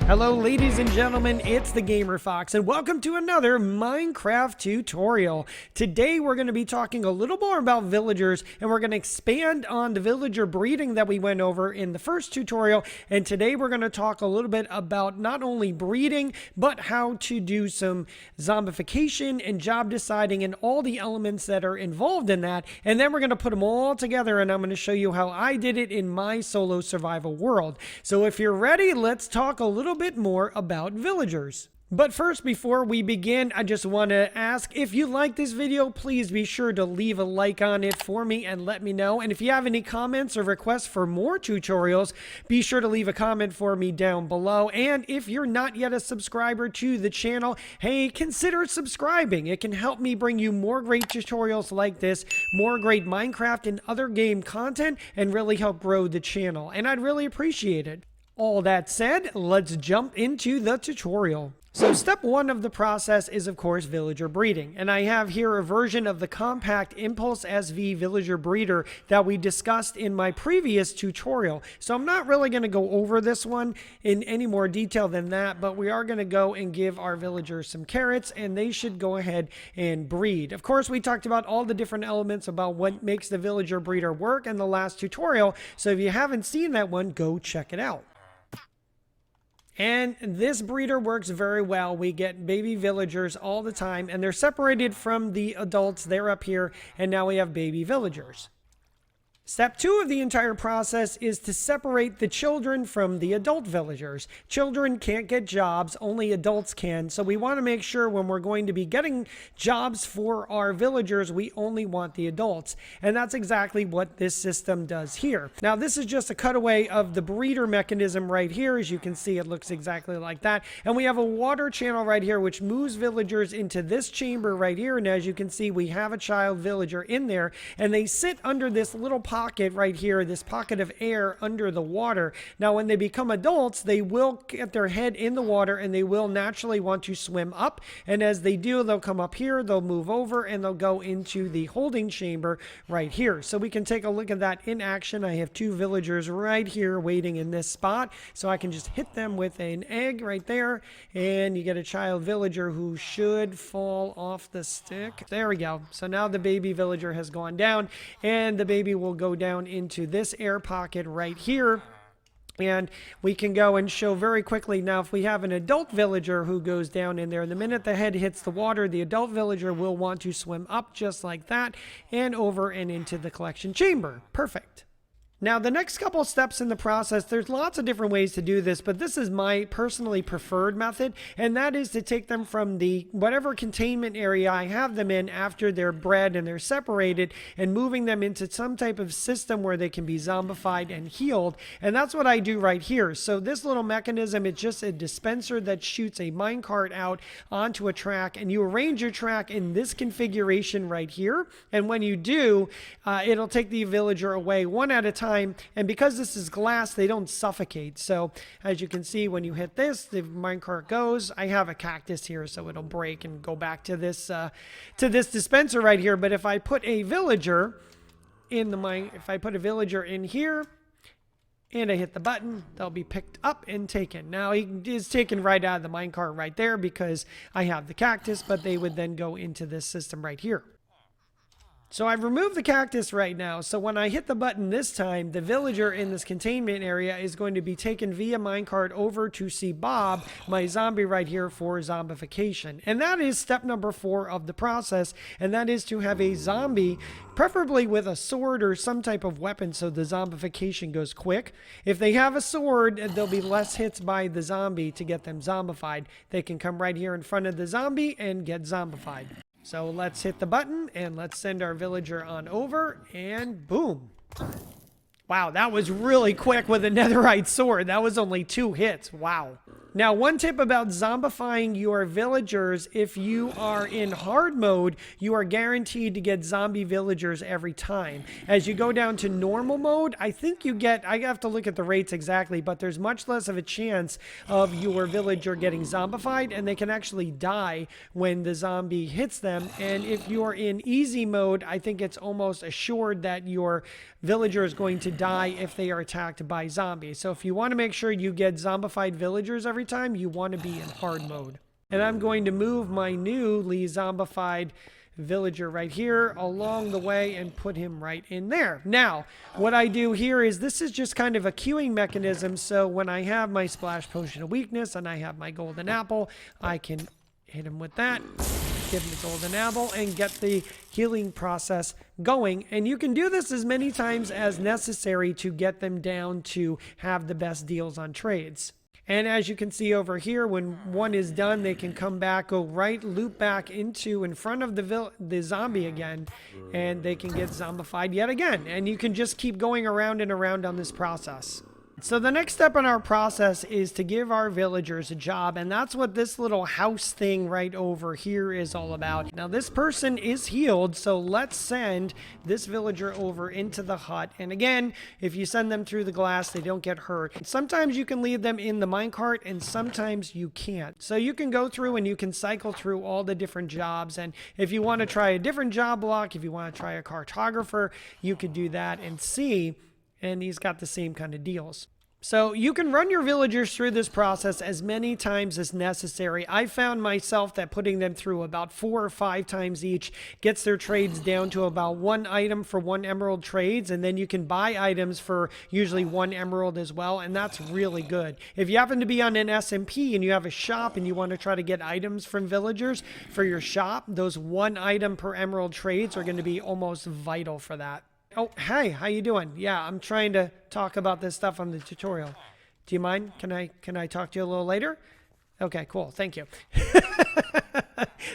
Hello ladies and gentlemen, it's the Gamer Fox and welcome to another Minecraft tutorial. Today we're going to be talking a little more about villagers and we're going to expand on the villager breeding that we went over in the first tutorial, and today we're going to talk a little bit about not only breeding but how to do some zombification and job deciding and all the elements that are involved in that, and then we're going to put them all together and I'm going to show you how I did it in my solo survival world. So if you're ready, let's talk a little bit more about villagers. But first, before we begin, I just want to ask, if you like this video, please be sure to leave a like on it for me and let me know. And if you have any comments or requests for more tutorials, be sure to leave a comment for me down below. And if you're not yet a subscriber to the channel, hey, consider subscribing. It can help me bring you more great tutorials like this, more great Minecraft and other game content, and really help grow the channel. And I'd really appreciate it. All that said, let's jump into the tutorial. So step one of the process is of course villager breeding, and I have here a version of the compact ImpulseSV villager breeder that we discussed in my previous tutorial. So I'm not really going to go over this one in any more detail than that, but we are going to go and give our villagers some carrots and they should go ahead and breed. Of course, we talked about all the different elements about what makes the villager breeder work in the last tutorial, so if you haven't seen that one, go check it out. And this breeder works very well. We get baby villagers all the time, and they're separated from the adults. They're up here, and now we have baby villagers. Step two of the entire process is to separate the children from the adult villagers. Children can't get jobs, only adults can. So we want to make sure when we're going to be getting jobs for our villagers, we only want the adults. And that's exactly what this system does here. Now, this is just a cutaway of the breeder mechanism right here. As you can see, it looks exactly like that. And we have a water channel right here, which moves villagers into this chamber right here. And as you can see, we have a child villager in there, and they sit under this little pocket right here, this pocket of air under the water. Now when they become adults, they will get their head in the water and they will naturally want to swim up, and as they do, they'll come up here, they'll move over, and they'll go into the holding chamber right here. So we can take a look at that in action. I have two villagers right here waiting in this spot, so I can just hit them with an egg right there, and you get a child villager who should fall off the stick. There we go. So now the baby villager has gone down, and the baby will go down into this air pocket right here. And we can go and show very quickly now, if we have an adult villager who goes down in there, the minute the head hits the water, the adult villager will want to swim up just like that and over and into the collection chamber. Perfect. Now, the next couple steps in the process, there's lots of different ways to do this, but this is my personally preferred method, and that is to take them from the whatever containment area I have them in after they're bred and they're separated, and moving them into some type of system where they can be zombified and healed, and that's what I do right here. So this little mechanism, it's just a dispenser that shoots a minecart out onto a track, and you arrange your track in this configuration right here, and when you do, it'll take the villager away one at a time. And because this is glass, they don't suffocate. So as you can see, when you hit this, the minecart goes. I have a cactus here, so it'll break and go back to this dispenser right here. But if I put a villager in if I put a villager in here and I hit the button, they'll be picked up and taken. Now he is taken right out of the minecart right there because I have the cactus, but they would then go into this system right here. So I've removed the cactus right now, so when I hit the button this time, the villager in this containment area is going to be taken via minecart over to see Bob, my zombie right here, for zombification. And that is step number 4 of the process, and that is to have a zombie, preferably with a sword or some type of weapon so the zombification goes quick. If they have a sword, there'll be less hits by the zombie to get them zombified. They can come right here in front of the zombie and get zombified. So let's hit the button and let's send our villager on over, and boom. Wow, that was really quick with a netherite sword. That was only 2 hits. Wow. Now, one tip about zombifying your villagers, if you are in hard mode, you are guaranteed to get zombie villagers every time. As you go down to normal mode, I think you get, I have to look at the rates exactly, but there's much less of a chance of your villager getting zombified, and they can actually die when the zombie hits them. And if you're in easy mode, I think it's almost assured that your villager is going to die if they are attacked by zombies. So if you want to make sure you get zombified villagers every every time you want to be in hard mode. And I'm going to move my newly zombified villager right here along the way and put him right in there. Now, what I do here is this is just kind of a queuing mechanism. So when I have my splash potion of weakness and I have my golden apple, I can hit him with that, give him the golden apple, and get the healing process going. And you can do this as many times as necessary to get them down to have the best deals on trades. And as you can see over here, when one is done, they can come back, go right, loop back into in front of the zombie again, and they can get zombified yet again. And you can just keep going around and around on this process. So the next step in our process is to give our villagers a job, and that's what this little house thing right over here is all about. Now this person is healed, so let's send this villager over into the hut. And again, if you send them through the glass, they don't get hurt. Sometimes you can leave them in the minecart, and sometimes you can't. So you can go through and you can cycle through all the different jobs, and if you want to try a different job block, if you want to try a cartographer, you could do that and see, and he's got the same kind of deals. So you can run your villagers through this process as many times as necessary. I found myself that putting them through about 4 or 5 times each gets their trades down to about 1 item for 1 emerald trades, and then you can buy items for usually 1 emerald as well, and that's really good. If you happen to be on an SMP and you have a shop and you want to try to get items from villagers for your shop, those 1 item per emerald trades are going to be almost vital for that. Oh, hey, how you doing? Yeah, I'm trying to talk about this stuff on the tutorial. Do you mind? Can I talk to you a little later? Okay, cool. Thank you.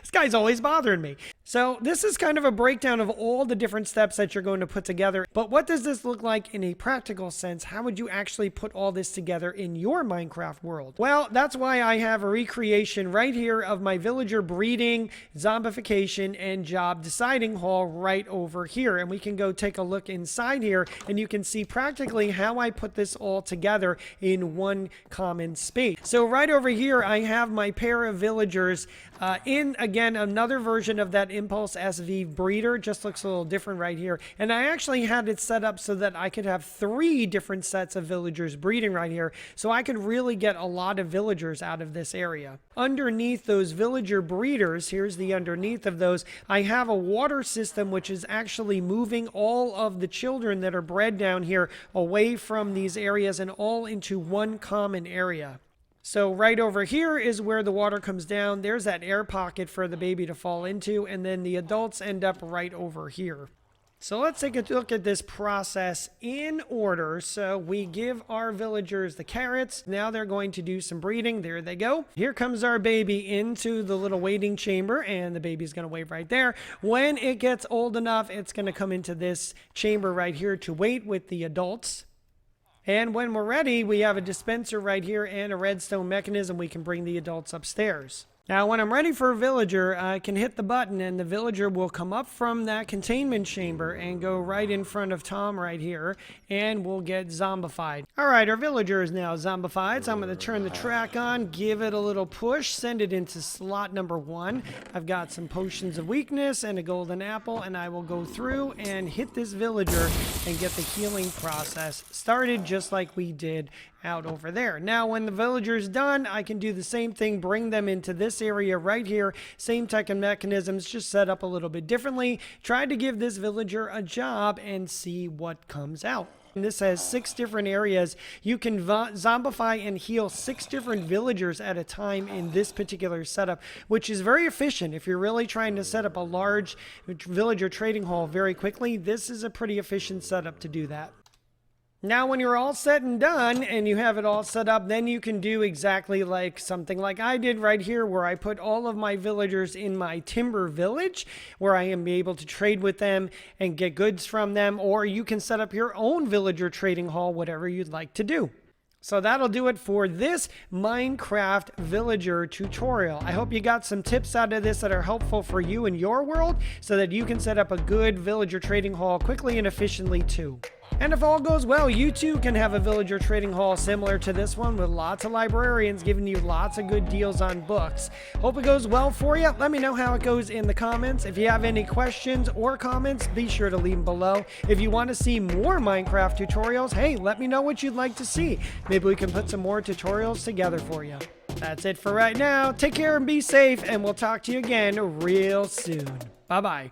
This guy's always bothering me. So this is kind of a breakdown of all the different steps that you're going to put together. But what does this look like in a practical sense? How would you actually put all this together in your Minecraft world? Well, that's why I have a recreation right here of my villager breeding, zombification, and job deciding hall right over here. And we can go take a look inside here, and you can see practically how I put this all together in one common space. So right over here, I have my pair of villagers in, again, another version of that ImpulseSV breeder. Just looks a little different right here. And I actually had it set up so that I could have 3 different sets of villagers breeding right here. So I could really get a lot of villagers out of this area. Underneath those villager breeders, here's the underneath of those, I have a water system which is actually moving all of the children that are bred down here away from these areas and all into one common area. So right over here is where the water comes down. There's that air pocket for the baby to fall into, and then the adults end up right over here. So let's take a look at this process in order. So we give our villagers the carrots. Now they're going to do some breeding. There they go. Here comes our baby into the little waiting chamber, and the baby's going to wait right there. When it gets old enough, it's going to come into this chamber right here to wait with the adults. And when we're ready, we have a dispenser right here and a redstone mechanism. We can bring the adults upstairs. Now, when I'm ready for a villager, I can hit the button and the villager will come up from that containment chamber and go right in front of Tom right here, and we'll get zombified. All right, our villager is now zombified, so I'm going to turn the track on, give it a little push, send it into slot number 1. I've got some potions of weakness and a golden apple, and I will go through and hit this villager and get the healing process started just like we did out over there. Now, when the villager's done, I can do the same thing, bring them into this area right here. Same tech and mechanisms, just set up a little bit differently. Try to give this villager a job and see what comes out. And this has 6 different areas. You can zombify and heal 6 different villagers at a time in this particular setup, which is very efficient. If you're really trying to set up a large villager trading hall very quickly, this is a pretty efficient setup to do that. Now, when you're all set and done and you have it all set up, then you can do exactly like something like I did right here, where I put all of my villagers in my timber village, where I am able to trade with them and get goods from them, or you can set up your own villager trading hall, whatever you'd like to do. So that'll do it for this Minecraft villager tutorial. I hope you got some tips out of this that are helpful for you in your world so that you can set up a good villager trading hall quickly and efficiently too. And if all goes well, you too can have a villager trading hall similar to this one with lots of librarians giving you lots of good deals on books. Hope it goes well for you. Let me know how it goes in the comments. If you have any questions or comments, be sure to leave them below. If you want to see more Minecraft tutorials, hey, let me know what you'd like to see. Maybe we can put some more tutorials together for you. That's it for right now. Take care and be safe, and we'll talk to you again real soon. Bye-bye.